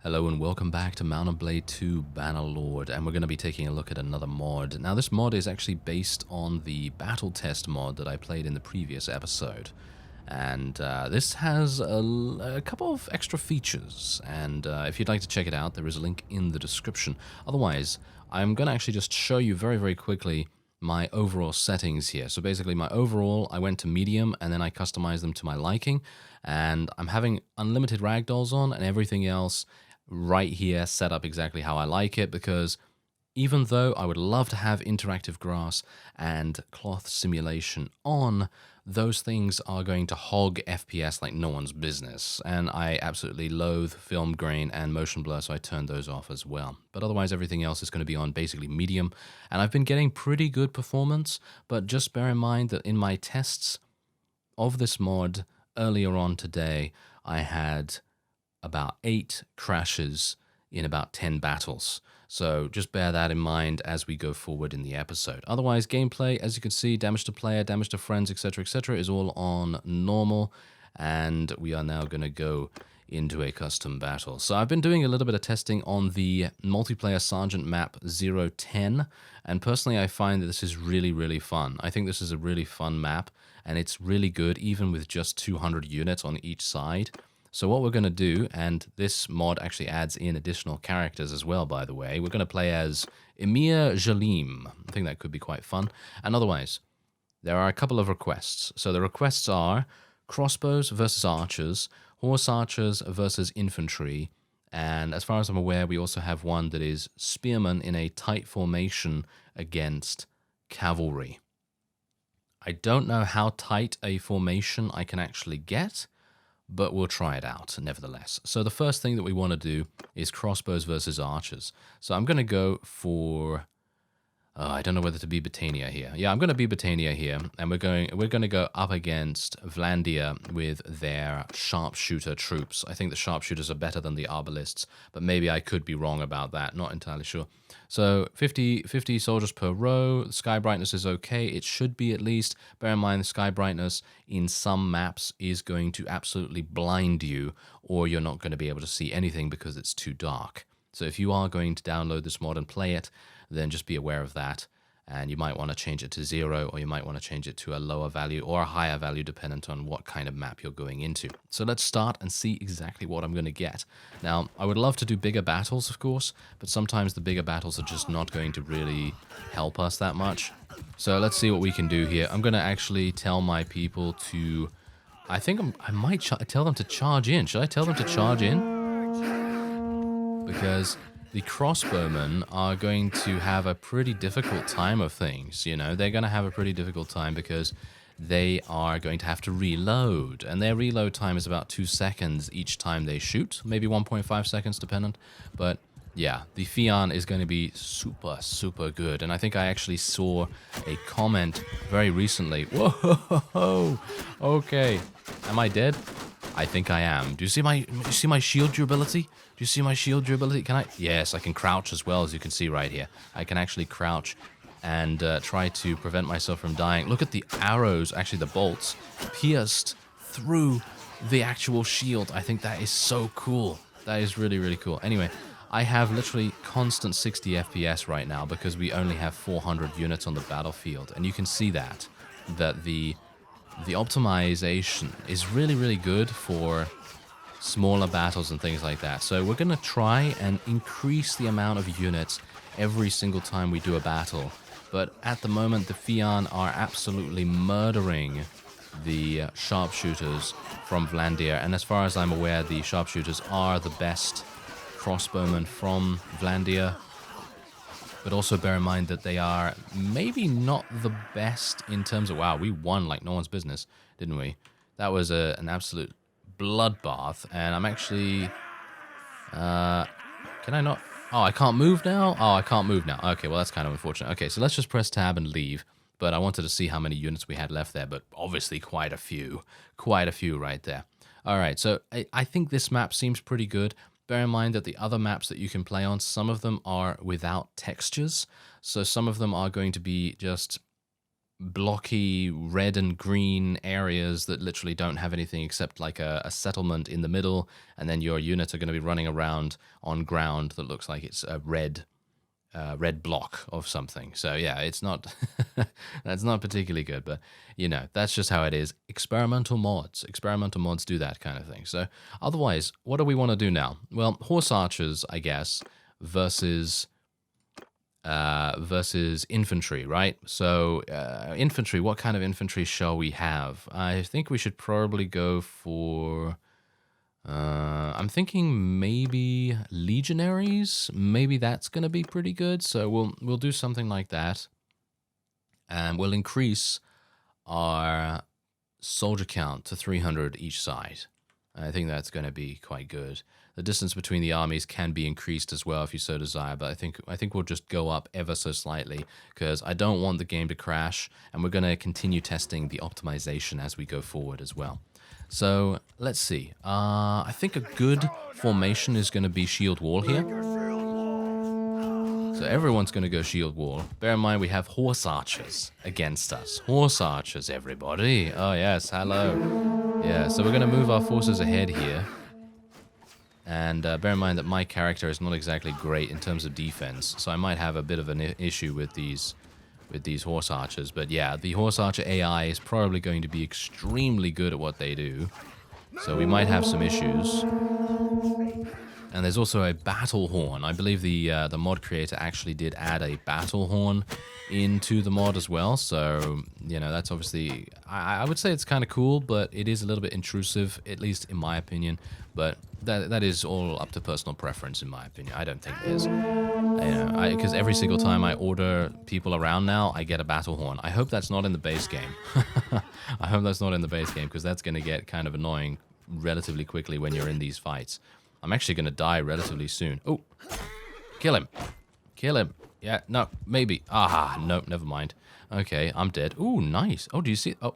Hello and welcome back to Mount and Blade 2 Bannerlord, and we're going to be taking a look at another mod. Now this mod is actually based on the battle test mod that I played in the previous episode. And this has a couple of extra features, and if you'd like to check it out, there is a link in the description. Otherwise, I'm going to actually just show you very quickly my overall settings here. So basically my overall, I went to medium and then I customized them to my liking, and I'm having unlimited ragdolls on and everything else right here set up exactly how I like it, because even though I would love to have interactive grass and cloth simulation on, those things are going to hog FPS like no one's business, and I absolutely loathe film grain and motion blur, so I turned those off as well. But otherwise everything else is going to be on basically medium, and I've been getting pretty good performance, but just bear in mind that in my tests of this mod earlier on today, I had about 8 crashes in about 10 battles. So just bear that in mind as we go forward in the episode. Otherwise, gameplay, as you can see, damage to player, damage to friends, etc., is all on normal. And we are now going to go into a custom battle. So I've been doing a little bit of testing on the multiplayer Sergeant map 010. And personally, I find that this is really fun. I think this is a really fun map, and it's really good even with just 200 units on each side. So what we're going to do, and this mod actually adds in additional characters as well, by the way. We're going to play as Emir Jalim. I think that could be quite fun. And otherwise, there are a couple of requests. So the requests are crossbows versus archers, horse archers versus infantry, and as far as I'm aware, we also have one that is spearmen in a tight formation against cavalry. I don't know how tight a formation I can actually get, but we'll try it out nevertheless. So the first thing that we want to do is crossbows versus archers. So I'm going to go for I don't know whether to be Britannia here. Yeah, I'm going to be Britannia here, and we're going to go up against Vlandia with their sharpshooter troops. I think the sharpshooters are better than the arbalists, but maybe I could be wrong about that. Not entirely sure. So 50 soldiers per row. The sky brightness is okay. It should be at least. Bear in mind the sky brightness in some maps is going to absolutely blind you, or you're not going to be able to see anything because it's too dark. So if you are going to download this mod and play it, then just be aware of that, and you might want to change it to 0, or you might want to change it to a lower value or a higher value dependent on what kind of map you're going into. So let's start and see exactly what I'm going to get. Now, I would love to do bigger battles, of course, but sometimes the bigger battles are just not going to really help us that much. So let's see what we can do here. I'm going to actually tell my people to, I think I might tell them to charge in. Should I tell them to charge in? Because the crossbowmen are going to have a pretty difficult time of things, you know. They're going to have a pretty difficult time because they are going to have to reload, and their reload time is about 2 seconds each time they shoot, maybe 1.5 seconds dependent. But yeah, the Fian is going to be super good, and I think I actually saw a comment very recently. Whoa, okay, am I dead? I think I am. Do you see my shield durability? Do you see my shield durability? Can I? Yes, I can crouch as well, as you can see right here. I can actually crouch and try to prevent myself from dying. Look at the arrows, actually the bolts, pierced through the actual shield. I think that is so cool. That is really cool. Anyway, I have literally constant 60 FPS right now because we only have 400 units on the battlefield. And you can see that the optimization is really good for smaller battles and things like that. So we're going to try and increase the amount of units every single time we do a battle. But at the moment, the Fian are absolutely murdering the sharpshooters from Vlandia. And as far as I'm aware, the sharpshooters are the best crossbowmen from Vlandia. But also bear in mind that they are maybe not the best in terms of... Wow, we won like no one's business, didn't we? That was an absolute bloodbath. And I'm actually... can I not... Oh, I can't move now? Oh, I can't move now. Okay, well, that's kind of unfortunate. Okay, so let's just press tab and leave. But I wanted to see how many units we had left there. But obviously quite a few. Quite a few right there. All right, so I think this map seems pretty good. Bear in mind that the other maps that you can play on, some of them are without textures. So some of them are going to be just blocky red and green areas that literally don't have anything except like a settlement in the middle, and then your units are going to be running around on ground that looks like it's a red block of something. So yeah, it's not that's not particularly good, but you know, that's just how it is. Experimental mods do that kind of thing. So otherwise, what do we want to do now? Well, horse archers, I guess, versus infantry, right? So infantry, what kind of infantry shall we have? I think we should probably go for I'm thinking maybe legionaries. Maybe that's going to be pretty good. So we'll do something like that, and we'll increase our soldier count to 300 each side. I think that's going to be quite good. The distance between the armies can be increased as well if you so desire, but I think we'll just go up ever so slightly because I don't want the game to crash, and we're going to continue testing the optimization as we go forward as well. So let's see. I think a good formation is going to be shield wall here. So everyone's going to go shield wall. Bear in mind we have horse archers against us. Horse archers, everybody. Oh yes, hello. Yeah, so we're going to move our forces ahead here. And bear in mind that my character is not exactly great in terms of defense, so I might have a bit of an issue with these horse archers. But yeah, the horse archer AI is probably going to be extremely good at what they do, so we might have some issues. And there's also a battle horn. I believe the mod creator actually did add a battle horn into the mod as well, so you know, that's obviously, I would say it's kind of cool, but it is a little bit intrusive, at least in my opinion. But that is all up to personal preference, in my opinion. I don't think it is. Because every single time I order people around now, I get a battle horn. I hope that's not in the base game. I hope that's not in the base game, because that's going to get kind of annoying relatively quickly when you're in these fights. I'm actually going to die relatively soon. Oh, kill him. Kill him. Yeah, no, maybe. Ah, no, never mind. Okay, I'm dead. Ooh, nice. Oh, do you see? Oh.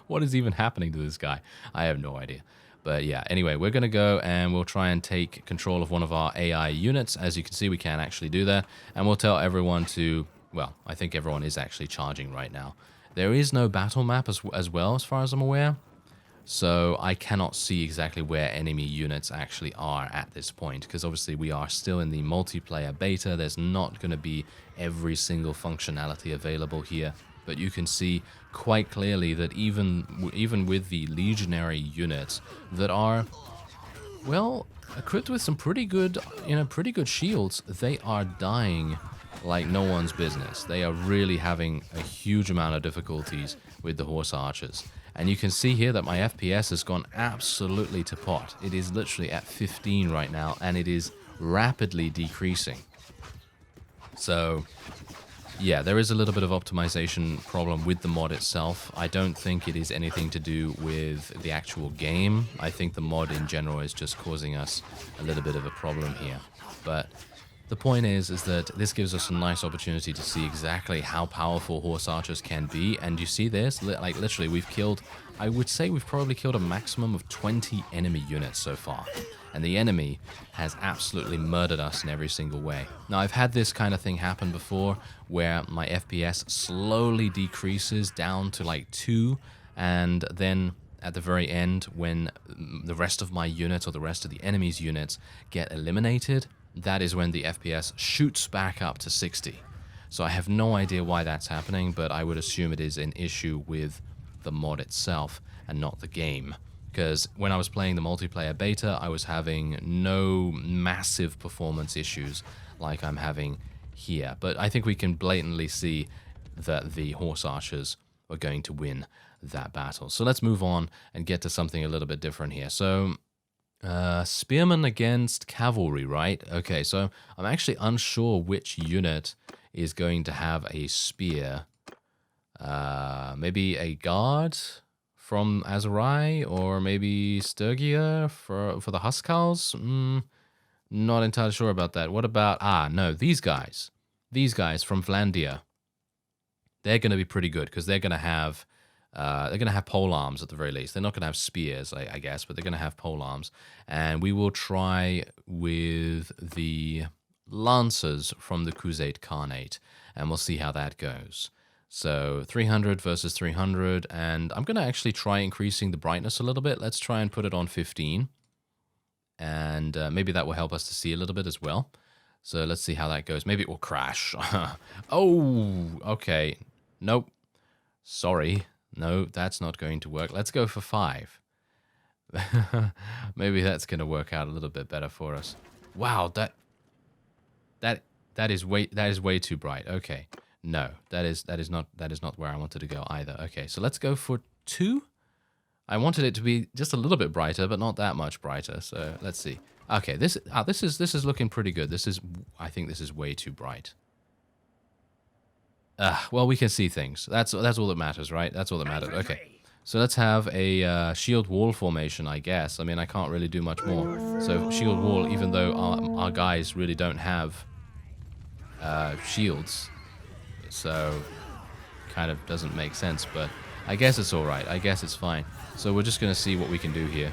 What is even happening to this guy? I have no idea. But yeah, anyway, we're going to go and we'll try and take control of one of our AI units. As you can see, we can actually do that. And we'll tell everyone to, well, I think everyone is actually charging right now. There is no battle map as well, as far as I'm aware. So I cannot see exactly where enemy units actually are at this point, because obviously we are still in the multiplayer beta. There's not going to be every single functionality available here, but you can see quite clearly that even with the legionary units that are, well, equipped with some pretty good shields, they are dying like no one's business. They are really having a huge amount of difficulties with the horse archers. And you can see here that my FPS has gone absolutely to pot. It is literally at 15 right now, and it is rapidly decreasing. So, yeah, there is a little bit of optimization problem with the mod itself. I don't think it is anything to do with the actual game. I think the mod in general is just causing us a little bit of a problem here. But the point is that this gives us a nice opportunity to see exactly how powerful horse archers can be. And you see this? Like, literally, we've killed, I would say we've probably killed a maximum of 20 enemy units so far. And the enemy has absolutely murdered us in every single way. Now, I've had this kind of thing happen before, where my FPS slowly decreases down to like 2, and then at the very end, when the rest of my units or the rest of the enemy's units get eliminated, that is when the FPS shoots back up to 60. So I have no idea why that's happening, but I would assume it is an issue with the mod itself and not the game. Because when I was playing the multiplayer beta, I was having no massive performance issues like I'm having here. But I think we can blatantly see that the horse archers are going to win that battle. So let's move on and get to something a little bit different here. So Spearmen against cavalry, right? Okay, so I'm actually unsure which unit is going to have a spear. Maybe a guard from Azurai, or maybe Sturgia for the Huskals? Not entirely sure about that. What about, no, these guys. These guys from Vlandia. They're going to be pretty good, because they're going to have pole arms at the very least. They're not going to have spears, I guess, but they're going to have pole arms. And we will try with the Lancers from the Crusade Khanate, and we'll see how that goes. So 300 versus 300, and I'm going to actually try increasing the brightness a little bit. Let's try and put it on 15, and maybe that will help us to see a little bit as well. So let's see how that goes. Maybe it will crash. Oh, okay. Nope. Sorry. No, that's not going to work. Let's go for 5. Maybe that's going to work out a little bit better for us. Wow, that is way too bright. Okay. No, that is not where I wanted to go either. Okay, so let's go for 2. I wanted it to be just a little bit brighter, but not that much brighter. So let's see. Okay, this is looking pretty good. I think this is way too bright. Well, we can see things. That's all that matters, right? That's all that matters. Okay, so let's have a shield wall formation, I guess. I mean, I can't really do much more. So shield wall, even though our guys really don't have shields, so kind of doesn't make sense. But I guess it's all right. I guess it's fine. So we're just gonna see what we can do here.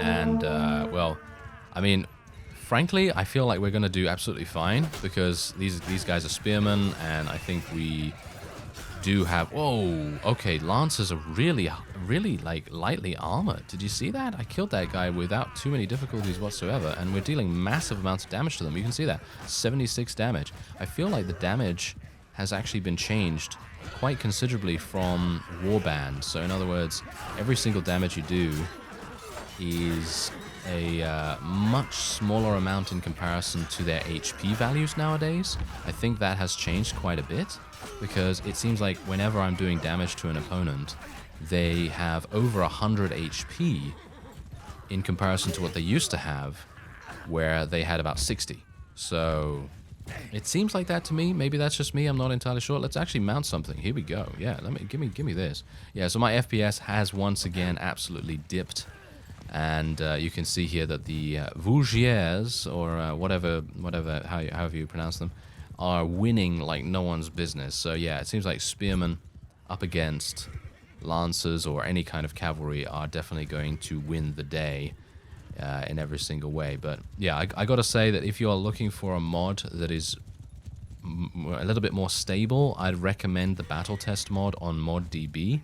And, well, I mean, frankly, I feel like we're going to do absolutely fine because these guys are spearmen, and I think we do have... Whoa, okay, lancers are really, like, lightly armored. Did you see that? I killed that guy without too many difficulties whatsoever, and we're dealing massive amounts of damage to them. You can see that, 76 damage. I feel like the damage has actually been changed quite considerably from Warband. So, in other words, every single damage you do is a much smaller amount in comparison to their HP values nowadays. I think that has changed quite a bit, because it seems like whenever I'm doing damage to an opponent, they have over 100 HP in comparison to what they used to have, where they had about 60. So it seems like that to me. Maybe that's just me. I'm not entirely sure. Let's actually mount something. Here we go. Yeah, give me this. Yeah, so my FPS has once again absolutely dipped. And you can see here that the Vougiers, or however you pronounce them, are winning like no one's business. So yeah, it seems like spearmen up against lancers or any kind of cavalry are definitely going to win the day in every single way. But yeah, I gotta say that if you are looking for a mod that is a little bit more stable, I'd recommend the Battle Test mod on ModDB.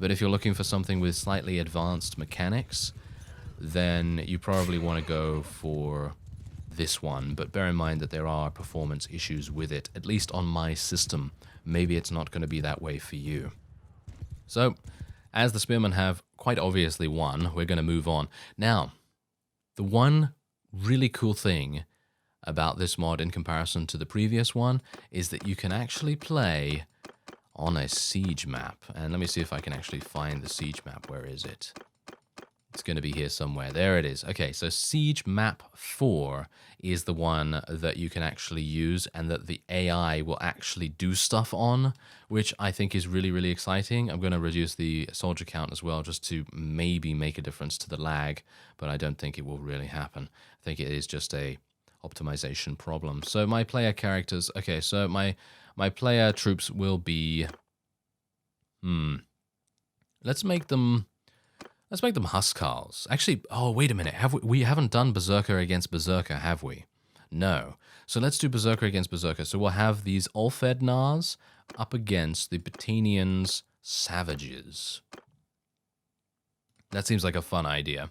But if you're looking for something with slightly advanced mechanics, then you probably want to go for this one. But bear in mind that there are performance issues with it, at least on my system. Maybe it's not going to be that way for you. So, as the Spearmen have quite obviously won, we're going to move on. Now, the one really cool thing about this mod in comparison to the previous one is that you can actually play on a siege map. And let me see if I can actually find the siege map. Where is it? It's going to be here somewhere. There it is. Okay, so Siege Map 4 is the one that you can actually use and that the AI will actually do stuff on, which I think is really, really exciting. I'm going to reduce the soldier count as well just to maybe make a difference to the lag, but I don't think it will really happen. I think it is just a optimization problem. So my player characters... Okay, so my player troops will be... Let's make them Huskarls. Actually, oh, wait a minute. We haven't done Berserker against Berserker, have we? No. So let's do Berserker against Berserker. So we'll have these Ulfednars up against the Batanians Savages. That seems like a fun idea.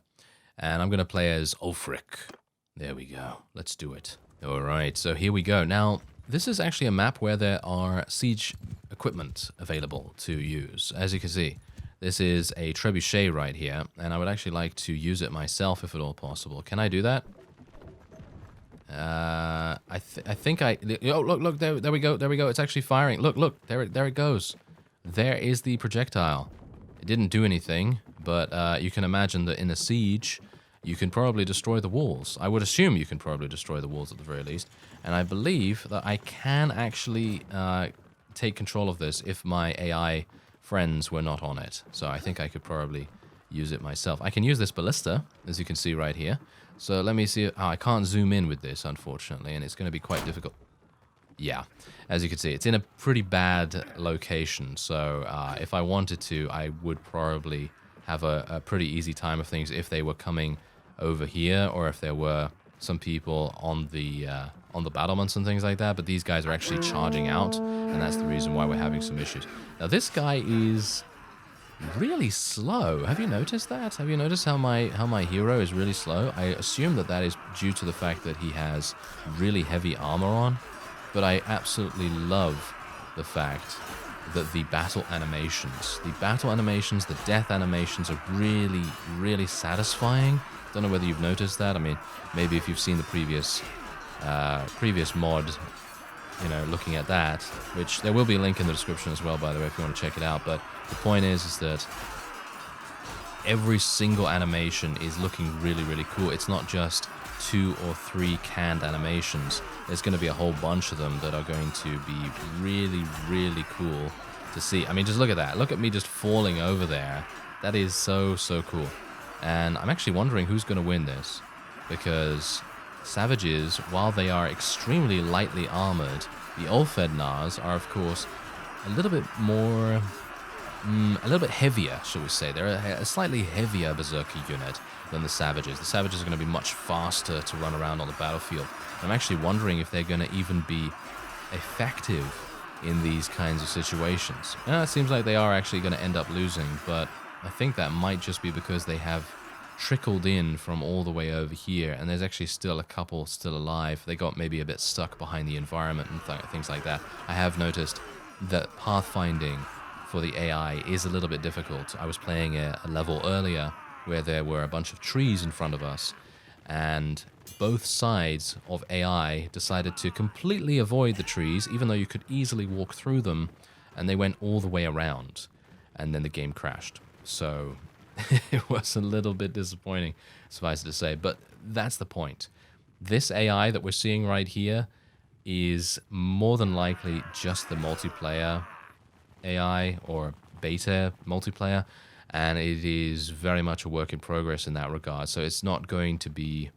And I'm going to play as Ulfric. There we go. Let's do it. All right, so here we go. Now, this is actually a map where there are siege equipment available to use, as you can see. This is a trebuchet right here, and I would actually like to use it myself if at all possible. Can I do that? I think I... Oh, look, there we go, It's actually firing. Look, there it goes. There is the projectile. It didn't do anything, but you can imagine that in a siege, you can probably destroy the walls. I would assume you can probably destroy the walls at the very least. And I believe that I can actually take control of this if my AI... friends were not on it, so I think I could probably use it myself. I can use this ballista, as you can see right here. So let me see. Oh, I can't zoom in with this, unfortunately, and it's going to be quite difficult. Yeah, as you can see, it's in a pretty bad location, so if I wanted to, I would probably have a pretty easy time of things if they were coming over here, or if there were some people on the battlements and things like that, but these guys are actually charging out, and that's the reason why we're having some issues. Now this guy is really slow. Have you noticed that? Have you noticed how my hero is really slow? I assume that is due to the fact that he has really heavy armor on, but I absolutely love the fact that the battle animations, the death animations are really, really satisfying. Don't know whether you've noticed that. I mean, maybe if you've seen the previous mod, you know, looking at that, which there will be a link in the description as well, by the way, if you want to check it out. But the point is that every single animation is looking really, really cool. It's not just 2 or 3 canned animations. There's going to be a whole bunch of them that are going to be really, really cool to see. I mean, just look at that. Look at me just falling over there. That is so, so cool. And I'm actually wondering who's going to win this, because Savages, while they are extremely lightly armored, the Ulfednars are, of course, a little bit more, a little bit heavier, shall we say. They're a slightly heavier Berserker unit than the Savages. The Savages are going to be much faster to run around on the battlefield. I'm actually wondering if they're going to even be effective in these kinds of situations. It seems like they are actually going to end up losing, but I think that might just be because they have trickled in from all the way over here, and there's actually still a couple still alive. They got maybe a bit stuck behind the environment and things like that. I have noticed that pathfinding for the AI is a little bit difficult. I was playing a level earlier where there were a bunch of trees in front of us, and both sides of AI decided to completely avoid the trees, even though you could easily walk through them, and they went all the way around, and then the game crashed. So it was a little bit disappointing, suffice it to say, but that's the point. This AI that we're seeing right here is more than likely just the multiplayer AI or beta multiplayer, and it is very much a work in progress in that regard. So it's not going to be,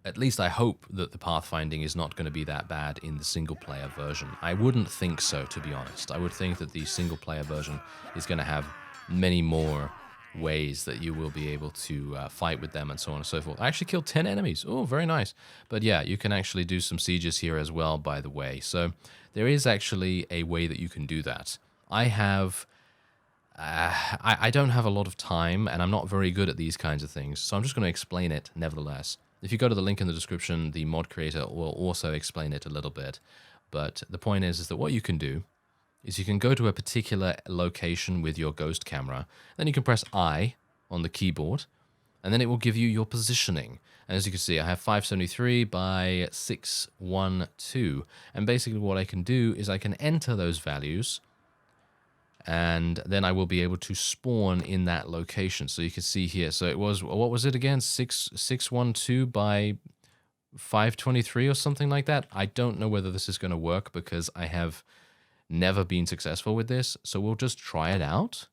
at least I hope that the pathfinding is not going to be that bad in the single player version. I wouldn't think so, to be honest. I would think that the single player version is going to have many more ways that you will be able to fight with them and so on and so forth. I actually killed 10 enemies. Oh, very nice. But yeah, you can actually do some sieges here as well, by the way. So there is actually a way that you can do that. I have... I don't have a lot of time, and I'm not very good at these kinds of things, so I'm just going to explain it nevertheless. If you go to the link in the description, the mod creator will also explain it a little bit. But the point is that what you can do is you can go to a particular location with your ghost camera, then you can press I on the keyboard, and then it will give you your positioning. And as you can see, I have 573 by 612, and basically what I can do is I can enter those values, and then I will be able to spawn in that location. So you can see here, so it was, what was it again, 612 by 523 or something like that. I don't know whether this is going to work because I have never been successful with this, so we'll just try it out.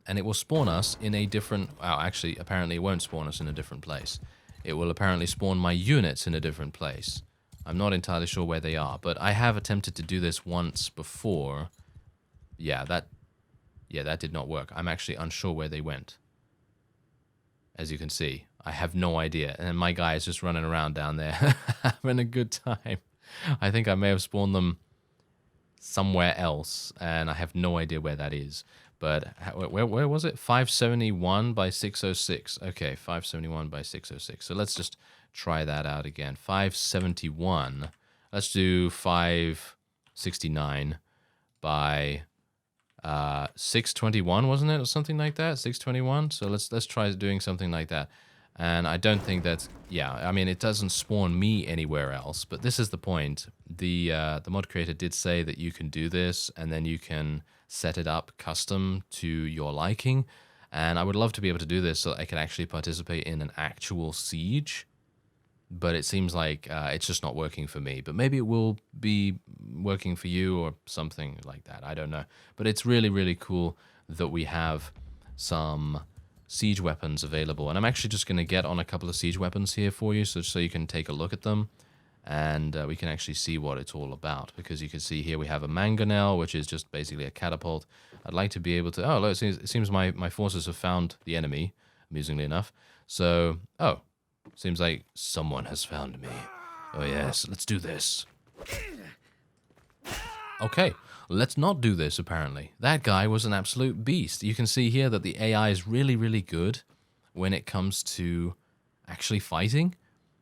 And it will spawn us in a different... Well, actually, apparently it won't spawn us in a different place. It will apparently spawn my units in a different place. I'm not entirely sure where they are, but I have attempted to do this once before. Yeah, that did not work. I'm actually unsure where they went. As you can see, I have no idea. And my guy is just running around down there, having a good time. I think I may have spawned them somewhere else, and I have no idea where that is. But where was it? 571 by 606. Okay, 571 by 606. So let's just try that out again. 571. Let's do 569 by 621, wasn't it, or something like that? 621. So let's try doing something like that. And I don't think that's, yeah, I mean, it doesn't spawn me anywhere else, but this is the point. The mod creator did say that you can do this, and then you can set it up custom to your liking. And I would love to be able to do this so that I can actually participate in an actual siege. But it seems like it's just not working for me. But maybe it will be working for you or something like that. I don't know. But it's really, really cool that we have some siege weapons available. And I'm actually just going to get on a couple of siege weapons here for you so you can take a look at them. And we can actually see what it's all about. Because you can see here we have a mangonel, which is just basically a catapult. I'd like to be able to... Oh, look, it seems my forces have found the enemy, amusingly enough. So, oh, Seems like someone has found me. Oh yes, let's do this. Okay, let's not do this, apparently. That guy was an absolute beast. You can see here that the AI is really, really good when it comes to actually fighting,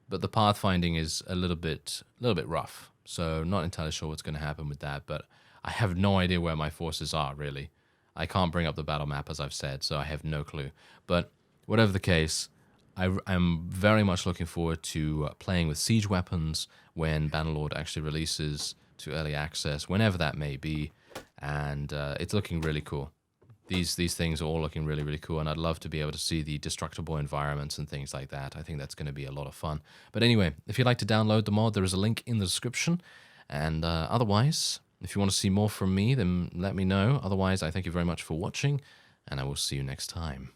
but the pathfinding is a little bit rough. So not entirely sure what's going to happen with that, but I have no idea where my forces are, really. I can't bring up the battle map, as I've said, so I have no clue. But whatever the case, I'm very much looking forward to playing with siege weapons when Bannerlord actually releases to early access, whenever that may be, and it's looking really cool. These things are all looking really, really cool, and I'd love to be able to see the destructible environments and things like that. I think that's going to be a lot of fun. But anyway, if you'd like to download the mod, there is a link in the description, and otherwise, if you want to see more from me, then let me know. Otherwise, I thank you very much for watching, and I will see you next time.